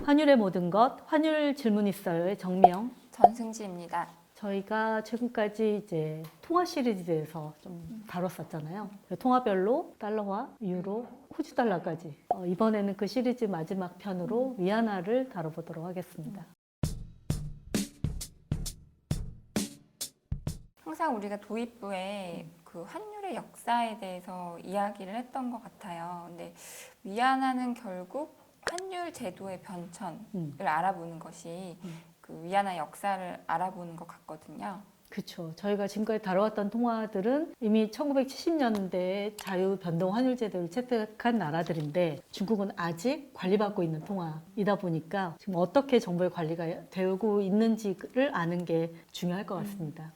환율의 모든 것, 환율 질문 있어요의 정미영. 전승지입니다. 저희가 최근까지 이제 통화 시리즈에서 좀 다뤘었잖아요. 통화별로 달러화, 유로, 호주 달러까지. 이번에는 그 시리즈 마지막 편으로 위안화를 다뤄보도록 하겠습니다. 항상 우리가 도입부에 그 환율의 역사에 대해서 이야기를 했던 것 같아요. 근데 위안화는 결국 환율 제도의 변천을 알아보는 것이 그 위안화 역사를 알아보는 것 같거든요. 그렇죠. 저희가 지금까지 다뤄왔던 통화들은 이미 1970년대에 자유 변동 환율 제도를 채택한 나라들인데 중국은 아직 관리받고 있는 통화이다 보니까 지금 어떻게 정부의 관리가 되고 있는지를 아는 게 중요할 것 같습니다.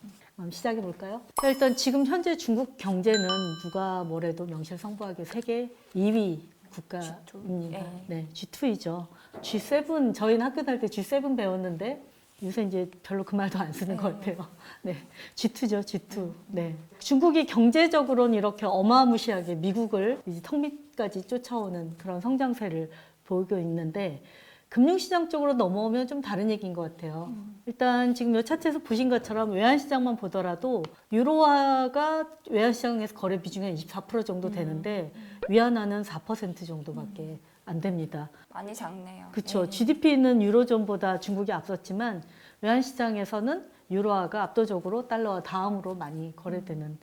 시작해 볼까요? 일단 지금 현재 중국 경제는 누가 뭐래도 명실상부하게 세계 2위 국가입니다. 네, G2이죠. G7, 저희는 학교 다닐 때 G7 배웠는데 요새 이제 별로 그 말도 안 쓰는 것 같아요. 네, G2죠, G2. 네, 중국이 경제적으로는 이렇게 어마무시하게 미국을 이제 턱 밑까지 쫓아오는 그런 성장세를 보이고 있는데 금융시장 쪽으로 넘어오면 좀 다른 얘기인 것 같아요. 일단 지금 이 차트에서 보신 것처럼 외환시장만 보더라도 유로화가 외환시장에서 거래 비중이 한 24% 정도 되는데 위안화는 4% 정도밖에 안 됩니다. 많이 작네요. 그렇죠. GDP는 유로존보다 중국이 앞섰지만 외환시장에서는 유로화가 압도적으로 달러와 다음으로 많이 거래되는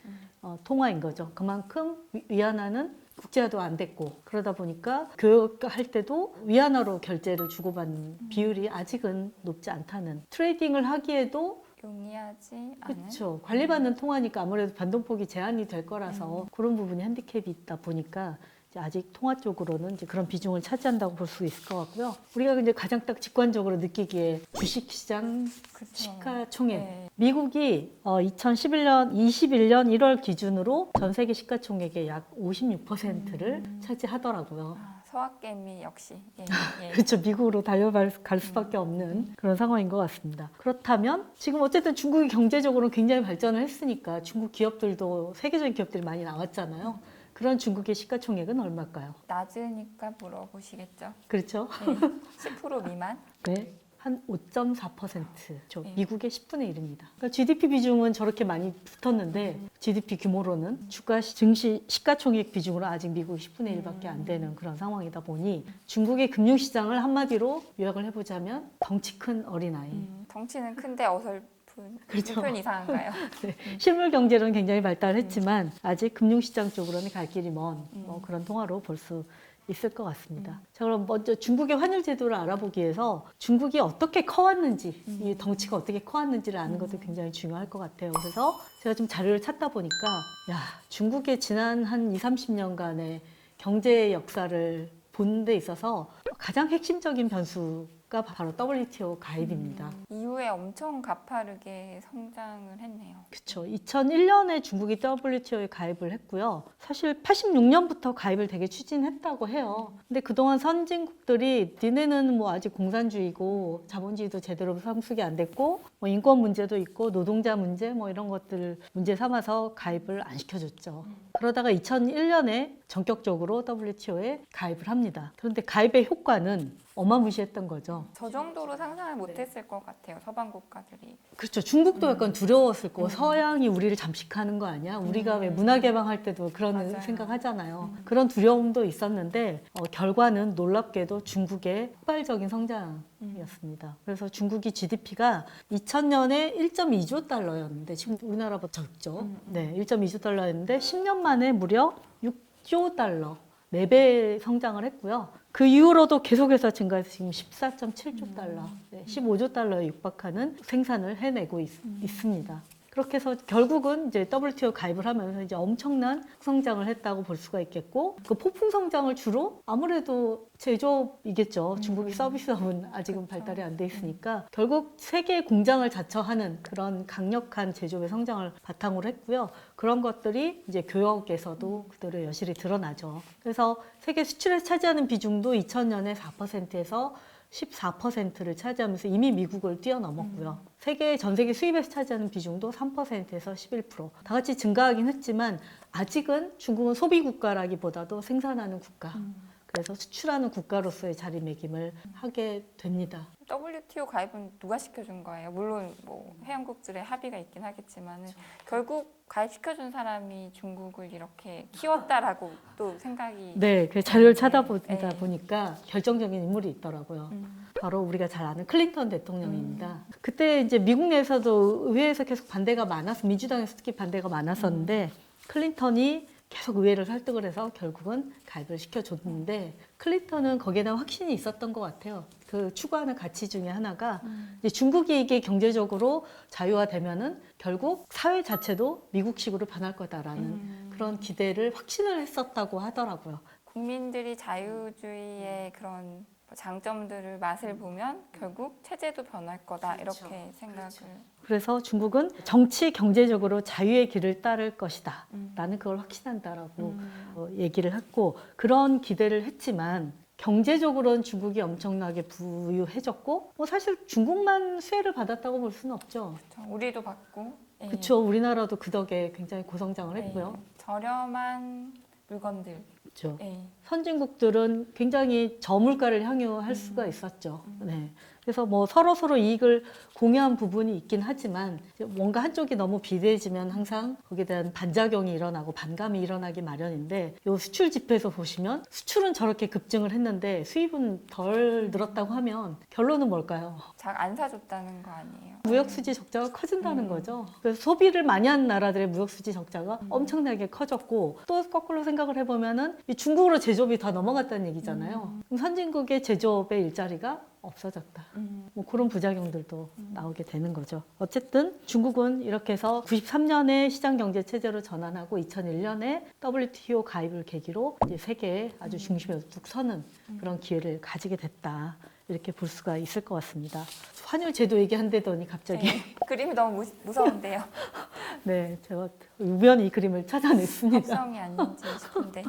통화인 거죠. 그만큼 위안화는 국제화도 안 됐고 그러다 보니까 교역할 때도 위안화로 결제를 주고받는 비율이 아직은 높지 않다는, 트레이딩을 하기에도 용이하지 않은. 그렇죠. 관리받는 통화니까 아무래도 변동폭이 제한이 될 거라서 그런 부분이 핸디캡이 있다 보니까 이제 아직 통화 쪽으로는 이제 그런 비중을 차지한다고 볼 수 있을 것 같고요. 우리가 이제 가장 딱 직관적으로 느끼기에 주식시장 그쵸. 시가총액. 네. 미국이 2021년 1월 기준으로 전 세계 시가총액의 약 56%를 차지하더라고요. 서학개미 역시. 그렇죠. 미국으로 달려갈 수밖에 없는 그런 상황인 것 같습니다. 그렇다면 지금 어쨌든 중국이 경제적으로 굉장히 발전을 했으니까 중국 기업들도 세계적인 기업들이 많이 나왔잖아요. 그런 중국의 시가총액은 얼마일까요? 낮으니까 물어보시겠죠. 그렇죠. 네. 10% 미만? 네. 한 5.4%죠. 미국의 10분의 1입니다. 그러니까 GDP 비중은 저렇게 많이 붙었는데 GDP 규모로는 주가 증시 시가총액 비중으로 아직 미국이 10분의 1밖에 안 되는 그런 상황이다 보니 중국의 금융시장을 한마디로 요약을 해보자면 덩치 큰 어린아이. 덩치는 큰데 어설픈. 그렇죠. 표현 이상한가요? 네. 실물 경제로는 굉장히 발달했지만 아직 금융시장 쪽으로는 갈 길이 먼 그런 통화로 볼 수 있을 것 같습니다. 자, 그럼 먼저 중국의 환율 제도를 알아보기 위해서 중국이 어떻게 커왔는지, 이 덩치가 어떻게 커왔는지를 아는 것도 굉장히 중요할 것 같아요. 그래서 제가 좀 자료를 찾다 보니까 중국의 지난 한 20, 30년간의 경제 역사를 보는 데 있어서 가장 핵심적인 변수가 바로 WTO 가입입니다. 이후에 엄청 가파르게 성장을 했네요. 그렇죠. 2001년에 중국이 WTO에 가입을 했고요. 사실 86년부터 가입을 되게 추진했다고 해요. 근데 그동안 선진국들이 니네는 뭐 아직 공산주의고 자본주의도 제대로 성숙이 안 됐고 뭐 인권 문제도 있고 노동자 문제 뭐 이런 것들을 문제 삼아서 가입을 안 시켜줬죠. 그러다가 2001년에 전격적으로 WTO에 가입을 합니다. 그런데 가입의 효과는 어마무시했던 거죠. 저 정도로 상상을 못했을 것 같아요. 서방 국가들이. 그렇죠. 중국도 약간 두려웠을 거고 서양이 우리를 잠식하는 거 아니야? 우리가 왜 문화 개방할 때도 그런 맞아요. 생각하잖아요. 그런 두려움도 있었는데 결과는 놀랍게도 중국의 폭발적인 성장이었습니다. 그래서 중국이 GDP가 2000년에 1.2조 달러였는데 지금 우리나라보다 적죠. 네, 1.2조 달러였는데 10년 만에 무려 6조 달러. 4배 성장을 했고요. 그 이후로도 계속해서 증가해서 지금 14.7조 달러, 15조 달러에 육박하는 생산을 해내고 있습니다. 그렇게 해서 결국은 이제 WTO 가입을 하면서 이제 엄청난 성장을 했다고 볼 수가 있겠고, 그 폭풍 성장을 주로 아무래도 제조업이겠죠. 중국이 서비스업은 아직은 발달이 안 돼 있으니까 결국 세계 공장을 자처하는 그런 강력한 제조업의 성장을 바탕으로 했고요. 그런 것들이 이제 교역에서도 그대로 여실히 드러나죠. 그래서 세계 수출에 차지하는 비중도 2000년에 4%에서 14%를 차지하면서 이미 미국을 뛰어넘었고요. 전 세계 수입에서 차지하는 비중도 3%에서 11%. 다 같이 증가하긴 했지만 아직은 중국은 소비 국가라기보다도 생산하는 국가. 그래서 수출하는 국가로서의 자리매김을 하게 됩니다. WTO 가입은 누가 시켜준 거예요? 물론 뭐 회원국들의 합의가 있긴 하겠지만은 결국 가입시켜준 사람이 중국을 이렇게 키웠다라고 또 생각이. 네, 그 자료를 찾아보다 네. 보니까 결정적인 인물이 있더라고요. 바로 우리가 잘 아는 클린턴 대통령입니다. 그때 이제 미국 내에서도 의회에서 계속 반대가 많아서 민주당에서 특히 반대가 많았었는데 클린턴이 계속 의회를 설득을 해서 결국은 가입을 시켜줬는데 클린턴은 거기에 대한 확신이 있었던 것 같아요. 그 추구하는 가치 중에 하나가 이제 중국이 이게 경제적으로 자유화되면은 결국 사회 자체도 미국식으로 변할 거다라는 그런 기대를 확신을 했었다고 하더라고요. 국민들이 자유주의의 그런 장점들을 맛을 보면 결국 체제도 변할 거다 이렇게 생각을. 그래서 중국은 정치 경제적으로 자유의 길을 따를 것이다 라는 그걸 확신한다라고 얘기를 했고 그런 기대를 했지만 경제적으로는 중국이 엄청나게 부유해졌고 뭐 사실 중국만 수혜를 받았다고 볼 수는 없죠. 그렇죠. 우리도 받고. 예. 그렇죠. 우리나라도 그 덕에 굉장히 고성장을 예. 했고요. 저렴한 물건들. 그렇죠. 예. 선진국들은 굉장히 저물가를 향유할 수가 있었죠. 네. 그래서 뭐 서로 이익을 공유한 부분이 있긴 하지만 뭔가 한쪽이 너무 비대해지면 항상 거기에 대한 반작용이 일어나고 반감이 일어나기 마련인데 이 수출 지표에서 보시면 수출은 저렇게 급증을 했는데 수입은 덜 늘었다고 하면 결론은 뭘까요? 잘 안 사줬다는 거 아니에요? 무역 수지 적자가 커진다는 거죠. 그래서 소비를 많이 하는 나라들의 무역 수지 적자가 엄청나게 커졌고 또 거꾸로 생각을 해보면은 이 중국으로 제조업이 다 넘어갔다는 얘기잖아요. 그럼 선진국의 제조업의 일자리가 없어졌다. 뭐 그런 부작용들도 나오게 되는 거죠. 어쨌든 중국은 이렇게 해서 93년에 시장 경제 체제로 전환하고 2001년에 WTO 가입을 계기로 이제 세계의 아주 중심에 뚝 서는 그런 기회를 가지게 됐다. 이렇게 볼 수가 있을 것 같습니다. 환율 제도 얘기한다더니 갑자기 네. 그림이 너무 무서운데요. 네, 제가 우연히 이 그림을 찾아냈습니다. 합성이 아닌지 싶은데.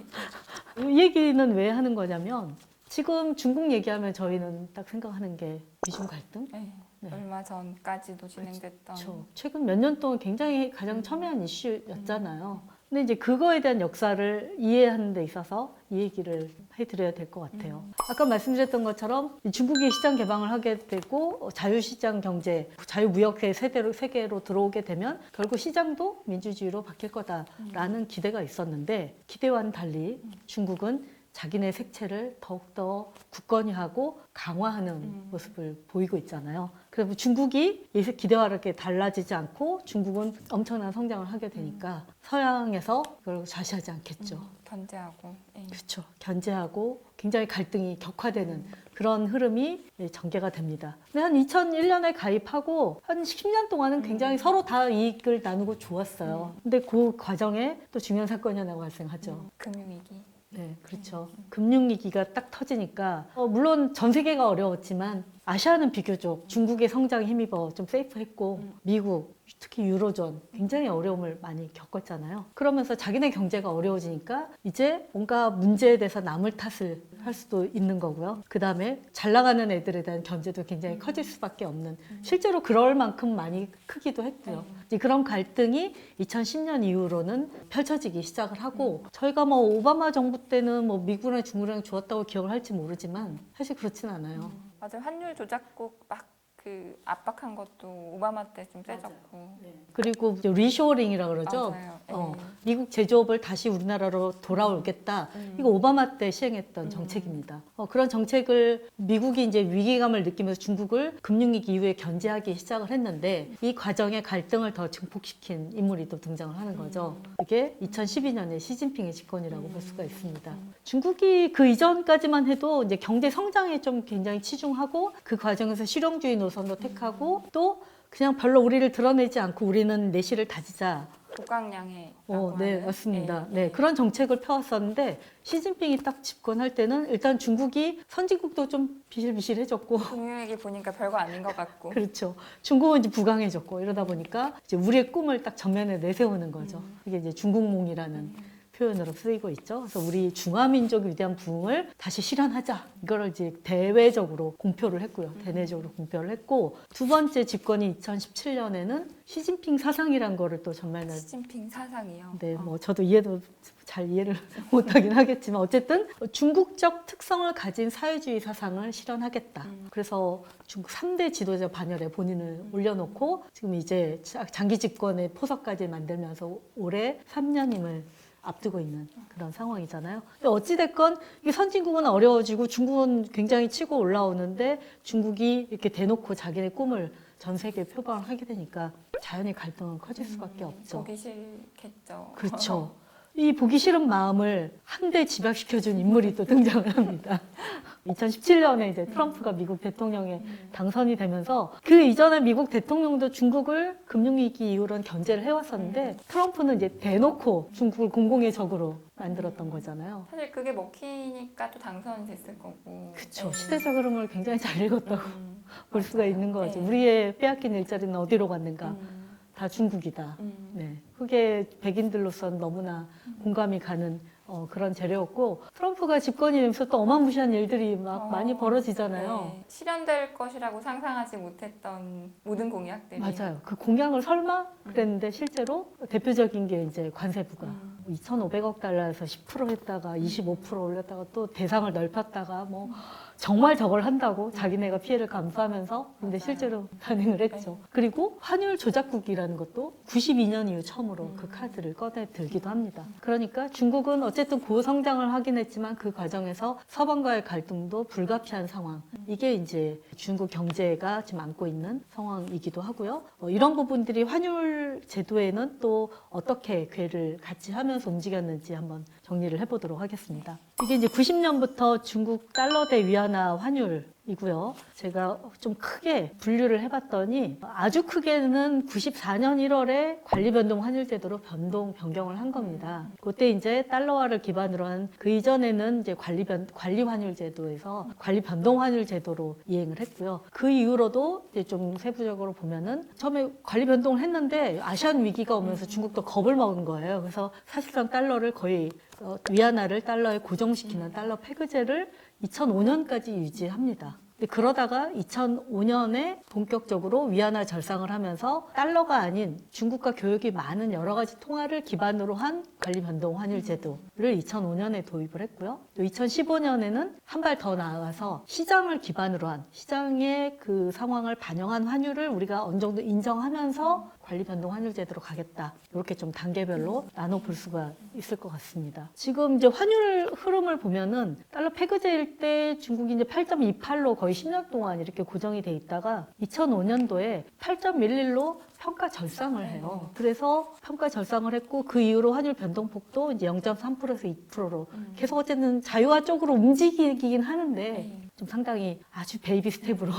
이 얘기는 왜 하는 거냐면 지금 중국 얘기하면 저희는 딱 생각하는 게 미중 갈등? 네. 네. 얼마 전까지도 진행됐던. 그렇죠. 최근 몇 년 동안 굉장히 가장 첨예한 이슈였잖아요. 근데 이제 그거에 대한 역사를 이해하는 데 있어서 이 얘기를 해드려야 될 것 같아요. 아까 말씀드렸던 것처럼 중국이 시장 개방을 하게 되고 자유시장 경제, 자유무역의 세계로 들어오게 되면 결국 시장도 민주주의로 바뀔 거다라는 기대가 있었는데 기대와는 달리 중국은 자기네 색채를 더욱더 굳건히하고 강화하는 모습을 보이고 있잖아요. 그래서 중국이 예측 기대와 이렇게 달라지지 않고 중국은 엄청난 성장을 하게 되니까 서양에서 그걸 좌시하지 않겠죠. 견제하고. 예. 그렇죠. 견제하고 굉장히 갈등이 격화되는 그런 흐름이 전개가 됩니다. 근데 한 2001년에 가입하고 한 10년 동안은 굉장히 서로 다 이익을 나누고 좋았어요. 근데 그 과정에 또 중요한 사건이 하나 발생하죠. 금융위기. 네, 그렇죠. 금융위기가 딱 터지니까 물론 전 세계가 어려웠지만 아시아는 비교적 중국의 성장에 힘입어 좀 세이프했고 미국, 특히 유로존 굉장히 어려움을 많이 겪었잖아요. 그러면서 자기네 경제가 어려워지니까 이제 뭔가 문제에 대해서 남을 탓을 할 수도 있는 거고요. 그 다음에 잘 나가는 애들에 대한 견제도 굉장히 커질 수밖에 없는 실제로 그럴 만큼 많이 크기도 했고요. 이제 그런 갈등이 2010년 이후로는 펼쳐지기 시작을 하고 저희가 뭐 오바마 정부 때는 뭐 미국이랑 중국이랑 좋았다고 기억을 할지 모르지만 사실 그렇진 않아요. 맞아요. 환율 조작국 막 그 압박한 것도 오바마 때 좀 세졌고. 그리고 이제 리쇼어링이라고 그러죠. 맞아요. 예. 미국 제조업을 다시 우리나라로 돌아오겠다. 이거 오바마 때 시행했던 정책입니다. 그런 정책을 미국이 이제 위기감을 느끼면서 중국을 금융위기 이후에 견제하기 시작을 했는데 이 과정에 갈등을 더 증폭시킨 인물이 또 등장을 하는 거죠. 이게 2012년에 시진핑의 집권이라고 볼 수가 있습니다. 중국이 그 이전까지만 해도 이제 경제 성장에 좀 굉장히 치중하고 그 과정에서 실용주의 노선도 택하고 또 그냥 별로 우리를 드러내지 않고 우리는 내실을 다지자. 고강량의. 네, 맞습니다. 네, 그런 정책을 펴왔었는데 시진핑이 딱 집권할 때는 일단 중국이 선진국도 좀 비실비실해졌고 금융위기 보니까 별거 아닌 것 같고. 그렇죠. 중국은 이제 부강해졌고 이러다 보니까 이제 우리의 꿈을 딱 전면에 내세우는 거죠. 이게 이제 중국몽이라는 표현으로 쓰이고 있죠. 그래서 우리 중화민족의 위대한 부흥을 다시 실현하자. 이거를 이제 대외적으로 공표를 했고요. 대내적으로 공표를 했고, 두 번째 집권이 2017년에는 시진핑 사상이란 거를 또 전면에 시진핑 사상이요. 네, 뭐 저도 이해도 잘 이해를 못하긴 하겠지만 어쨌든 중국적 특성을 가진 사회주의 사상을 실현하겠다. 그래서 중국 3대 지도자 반열에 본인을 올려놓고 지금 이제 장기 집권의 포석까지 만들면서 올해 3년임을 앞두고 있는 그런 상황이잖아요. 근데 어찌됐건 이 선진국은 어려워지고 중국은 굉장히 치고 올라오는데 중국이 이렇게 대놓고 자기네 꿈을 전 세계에 표방을 하게 되니까 자연히 갈등은 커질 수밖에 없죠. 보기 싫겠죠. 그렇죠. 이 보기 싫은 마음을 한데 집약시켜준 인물이 또 등장을 합니다. 2017년에 이제 트럼프가 미국 대통령에 당선이 되면서 그 이전에 미국 대통령도 중국을 금융위기 이후로는 견제를 해왔었는데 트럼프는 이제 대놓고 중국을 공공의 적으로 만들었던 거잖아요. 사실 그게 먹히니까 또 당선이 됐을 거고. 그렇죠. 네. 시대적 흐름을 굉장히 잘 읽었다고 볼 수가 맞아요. 있는 거죠. 네. 우리의 빼앗긴 일자리는 어디로 갔는가? 다 중국이다. 음. 네. 그게 백인들로서는 너무나 공감이 가는 그런 재료였고 트럼프가 집권이 되면서 또 어마무시한 일들이 막 많이 벌어지잖아요. 네. 실현될 것이라고 상상하지 못했던 모든 공약들이. 맞아요. 그 공약을 설마 그랬는데 실제로 대표적인 게 이제 관세부가 2,500억 달러에서 10% 했다가 25% 올렸다가 또 대상을 넓혔다가 뭐 정말 저걸 한다고 자기네가 피해를 감수하면서 근데 실제로 단행을 했죠. 그리고 환율 조작국이라는 것도 92년 이후 처음으로 그 카드를 꺼내 들기도 합니다. 그러니까 중국은 어쨌든 고성장을 하긴 했지만 그 과정에서 서방과의 갈등도 불가피한 상황. 이게 이제 중국 경제가 지금 안고 있는 상황이기도 하고요. 이런 부분들이 환율 제도에는 또 어떻게 궤를 같이 하면서 움직였는지 한번 정리를 해보도록 하겠습니다. 이게 이제 90년부터 중국 달러 대 위안화 환율이고요. 제가 좀 크게 분류를 해봤더니 아주 크게는 94년 1월에 관리변동 환율제도로 변경을 한 겁니다. 그때 이제 달러화를 기반으로 한 그 이전에는 이제 관리환율제도에서 관리변동 환율제도로 이행을 했고요. 그 이후로도 이제 좀 세부적으로 보면은 처음에 관리변동을 했는데 아시안 위기가 오면서 중국도 겁을 먹은 거예요. 그래서 사실상 달러를 거의 위안화를 달러에 고정시키는 달러 페그제를 2005년까지 유지합니다. 근데 그러다가 2005년에 본격적으로 위안화 절상을 하면서 달러가 아닌 중국과 교역이 많은 여러 가지 통화를 기반으로 한 관리변동 환율 제도를 2005년에 도입을 했고요. 또 2015년에는 한 발 더 나아가서 시장을 기반으로 한 시장의 그 상황을 반영한 환율을 우리가 어느 정도 인정하면서 관리변동 환율 제도로 가겠다. 이렇게 좀 단계별로 나눠볼 수가 있을 것 같습니다. 지금 이제 환율 흐름을 보면은 달러 페그제일 때 중국이 이제 8.28로 거의 10년 동안 이렇게 고정이 돼 있다가 2005년도에 8.11로 평가 절상을 해요. 그래서 평가 절상을 했고 그 이후로 환율 변동폭도 이제 0.3%에서 2%로 계속 어쨌든 자유화 쪽으로 움직이긴 하는데 좀 상당히 아주 베이비 스텝으로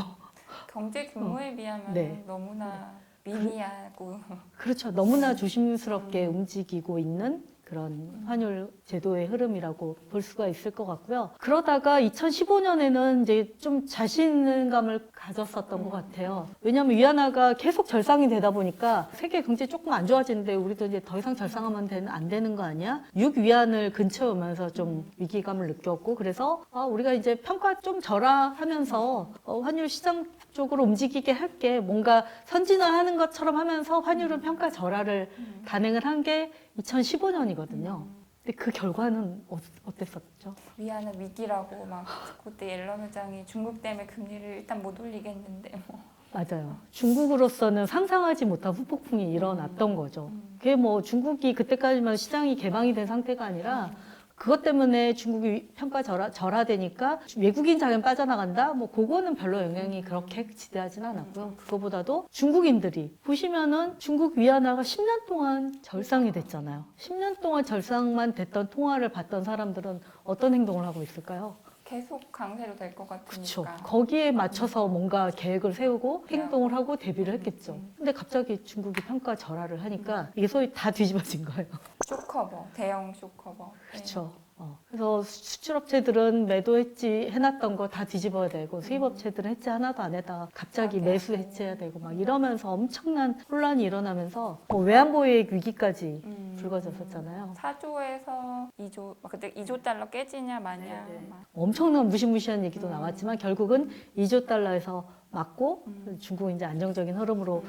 경제 규모에 비하면 네. 너무나 미미하고 그렇죠. 너무나 조심스럽게 움직이고 있는 그런 환율 제도의 흐름이라고 볼 수가 있을 것 같고요. 그러다가 2015년에는 이제 좀 자신감을 가졌었던 것 같아요. 왜냐하면 위안화가 계속 절상이 되다 보니까 세계 경제 조금 안 좋아지는데 우리도 이제 더 이상 절상하면 안 되는 거 아니야? 6위안을 근처에 오면서 좀 위기감을 느꼈고 그래서 우리가 이제 평가 좀 절하하면서 환율 시장 쪽으로 움직이게 할게 뭔가 선진화하는 것처럼 하면서 환율은 평가 절하를 단행을 한 게 2015년이거든요. 근데 그 결과는 어땠었죠? 위안화 위기라고 막 그때 옐런 회장이 중국 때문에 금리를 일단 못 올리겠는데 뭐. 맞아요. 중국으로서는 상상하지 못한 후폭풍이 일어났던 거죠. 그게 뭐 중국이 그때까지만 시장이 개방이 된 상태가 아니라 그것 때문에 중국이 평가 절하되니까 외국인 자금 빠져나간다? 뭐 그거는 별로 영향이 그렇게 지대하진 않았고요. 그거보다도 중국인들이 보시면은 중국 위안화가 10년 동안 절상이 됐잖아요. 10년 동안 절상만 됐던 통화를 받던 사람들은 어떤 행동을 하고 있을까요? 계속 강세로 될 것 그렇죠. 같으니까. 거기에 맞춰서 뭔가 계획을 세우고 행동을 하고 대비를 했겠죠. 근데 갑자기 중국이 평가 절하를 하니까 이게 소위 다 뒤집어진 거예요. 쇼커버, 대형 쇼커버. 그렇죠. 그래서 수출업체들은 매도했지 해놨던 거 다 뒤집어야 되고 수입업체들은 해지 하나도 안 해다 갑자기 매수 해지해야 되고 막 이러면서 엄청난 혼란이 일어나면서 뭐 외환보유액 위기까지 불거졌었잖아요. 4조에서 2조, 그때 2조 달러 깨지냐 마냐. 막. 엄청난 무시무시한 얘기도 나왔지만 결국은 2조 달러에서 맞고 중국은 이제 안정적인 흐름으로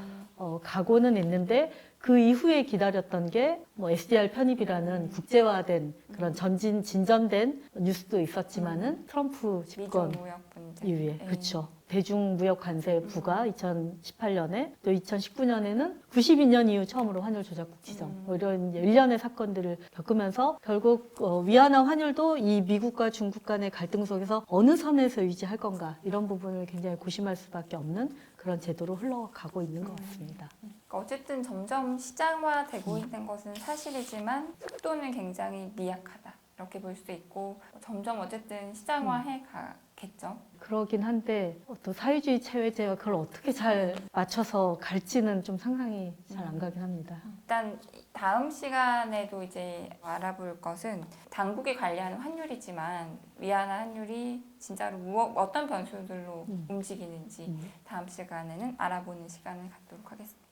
가고는 있는데 그 이후에 기다렸던 게 뭐 SDR 편입이라는 국제화된 그런 진전된 뉴스도 있었지만은 트럼프 집권 미중 무역 문제. 이후에 네. 그렇죠. 대중무역 관세 부과 2018년에 또 2019년에는 92년 이후 처음으로 환율 조작국 지정 뭐 이런 일련의 사건들을 겪으면서 결국 위안화 환율도 이 미국과 중국 간의 갈등 속에서 어느 선에서 유지할 건가 이런 부분을 굉장히 고심할 수밖에 없는 그런 제도로 흘러가고 있는 것 같습니다. 그러니까 어쨌든 점점 시장화되고 있는 것은 사실이지만 속도는 굉장히 미약하다. 이렇게 볼 수 있고 점점 어쨌든 시장화해 가겠죠. 그러긴 한데 또 사회주의 체제가 그걸 어떻게 잘 맞춰서 갈지는 좀 상상이 잘 안 가긴 합니다. 일단 다음 시간에도 이제 알아볼 것은 당국이 관리하는 환율이지만 위안화 환율이 진짜로 어떤 변수들로 움직이는지 다음 시간에는 알아보는 시간을 갖도록 하겠습니다.